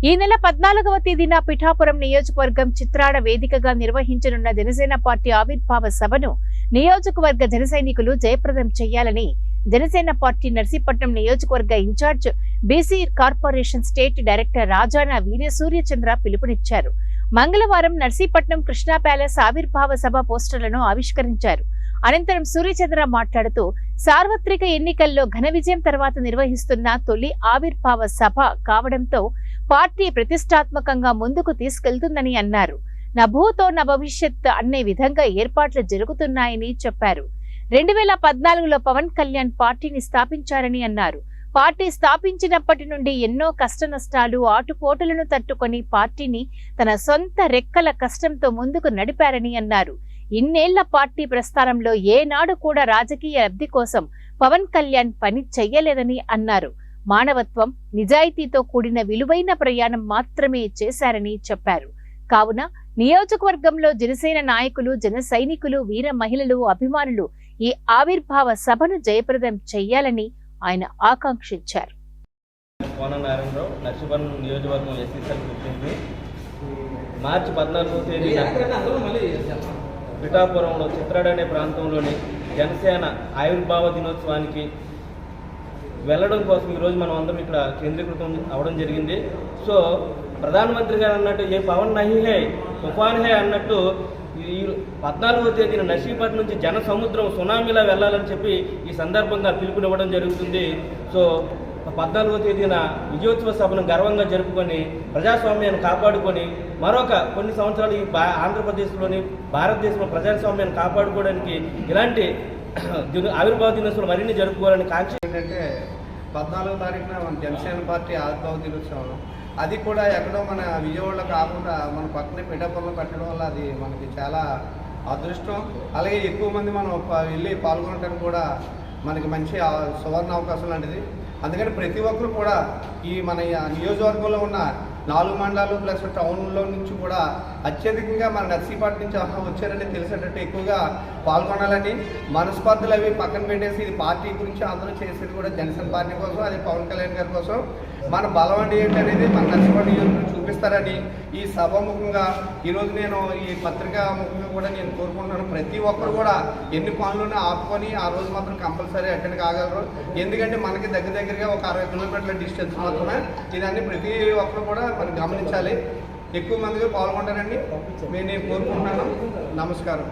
ఈ నెల 14వ తేదీన పిఠాపురం నియోజకవర్గం చిత్రాడ వేదికగా నిర్వహించనున్న జనసేన పార్టీ ఆవిర్భావ సభను నియోజకవర్గ జన సైనికులు జయప్రదం చేయాలని జనసేన పార్టీ నర్సీపట్నం నియోజకవర్గ in-charge BC corporation state director Rajana Veeryasuryachandra పిలుపునిచ్చారు. మంగళవారం నర్సీపట్నం కృష్ణా ప్యాలెస్ ఆవిర్భావ సభ పోస్టర్లను ఆవిష్కరించారు. అనంతరం సూర్యచంద్ర మాట్లాడుతూ సార్వత్రిక ఎన్నికల్లో ఘన విజయం తర్వాత నిర్వహిస్తున్న తొలి ఆవిర్భావ సభ కావడంతో పార్టీ ప్రతిష్టాత్మకంగా ముందుకు తీసుకెళ్తుందని అన్నారు. నా భూతో నా భవిష్యత్ అనే విధంగా ఏర్పాట్లు జరుగుతున్నాయని చెప్పారు. 2014లో పవన్ కళ్యాణ్ పార్టీని స్థాపించారని అన్నారు. పార్టీ స్థాపించినప్పటి నుండి ఎన్నో కష్ట నష్టాలు ఆటుపోటులను తట్టుకొని పార్టీని తన సొంత రెక్కల కష్టంతో ముందుకు నడిపారని అన్నారు. ఇన్నేళ్ల పార్టీ ప్రస్థానంలో ఏనాడు కూడా రాజకీయ లబ్ధి కోసం పవన్ కళ్యాణ్ పని చెయ్యలేదని అన్నారు. మానవత్వం, నిజాయితీతో కూడిన విలువైన ప్రయాణం మాత్రమే చేశారని చెప్పారు. కావున నియోజకవర్గంలో జనసేన నాయకులు, జన సైనికులు, వీర మహిళలు, అభిమానులు ఈ ఆవిర్భావ సభను జయప్రదం చెయ్యాలని ఆయన ఆకాంక్షించారు. మార్చి 14వ తేదీన పిఠాపురంలో చిత్రాడ అనే ప్రాంతంలోని జనసేన ఆవిర్భావ దినోత్సవానికి వెళ్ళడం కోసం ఈరోజు మనం అందరం ఇక్కడ కేంద్రీకృతం అవ్వడం జరిగింది. సో ప్రధానమంత్రి గారు అన్నట్టు ఏ పవన్ నహీ హై తుఫాన్ హై అన్నట్టు ఈ 14వ తేదీన నర్సీపట్నం నుంచి జన సముద్రం సునామీలా వెళ్ళాలని చెప్పి ఈ సందర్భంగా పిలుపునివ్వడం జరుగుతుంది. సో 14వ తేదీన విజయోత్సవ సభను గర్వంగా జరుపుకొని ప్రజాస్వామ్యాన్ని కాపాడుకొని మరొక కొన్ని సంవత్సరాలు ఈ ఆంధ్రప్రదేశ్లోని భారతదేశంలో ప్రజాస్వామ్యాన్ని కాపాడుకోవడానికి ఇలాంటి ఆవిర్భావ దినోత్సవం మరిన్ని జరుపుకోవాలని కాంక్ష. ఏంటంటే 14వ తారీఖున మన జనసేన పార్టీ ఆవిర్భావ దినోత్సవం, అది కూడా ఎక్కడో మన విజయవాడలో కాకుండా మన పక్కనే పిఠాపురంలో పెట్టడం వల్ల అది మనకి చాలా అదృష్టం. అలాగే ఎక్కువ మంది మనం వెళ్ళి పాల్గొనడానికి కూడా మనకి మంచి సువర్ణ అవకాశం లాంటిది. అందుకని ప్రతి ఒక్కరు కూడా ఈ మన నియోజకవర్గంలో ఉన్న 4 మండలాలు ప్లస్ టౌన్లో నుంచి కూడా అత్యధికంగా మన నర్సీపట్నం నుంచి వచ్చారని తెలిసేటట్టు ఎక్కువగా పాల్గొనాలని, మనస్పర్ధలు అవి పక్కన పెట్టేసి ఇది పార్టీ గురించి అందరూ చేసేది కూడా జనసేన పార్టీ కోసం, అది పవన్ కళ్యాణ్ గారి కోసం మన బలం అంటే ఏంటనేది మన నర్సీపట్నం నియోజకవర్గం చూపిస్తారని ఈ సభాముఖంగా ఈరోజు నేను ఈ పత్రికా ముఖంగా కూడా నేను కోరుకుంటున్నాను. ప్రతి ఒక్కరు కూడా ఎన్ని పనులను ఆపుకొని ఆ రోజు మాత్రం కంపల్సరీ అటెండ్ కాగలరు. ఎందుకంటే మనకి దగ్గరగా ఒక 60 కిలోమీటర్ల డిస్టెన్స్ మాత్రమే. ఇదన్నీ ప్రతి ఒక్కరు కూడా మనం గమనించాలి. ఎక్కువ మందిగా పాల్గొంటారని నేను కోరుకుంటున్నాను. నమస్కారం.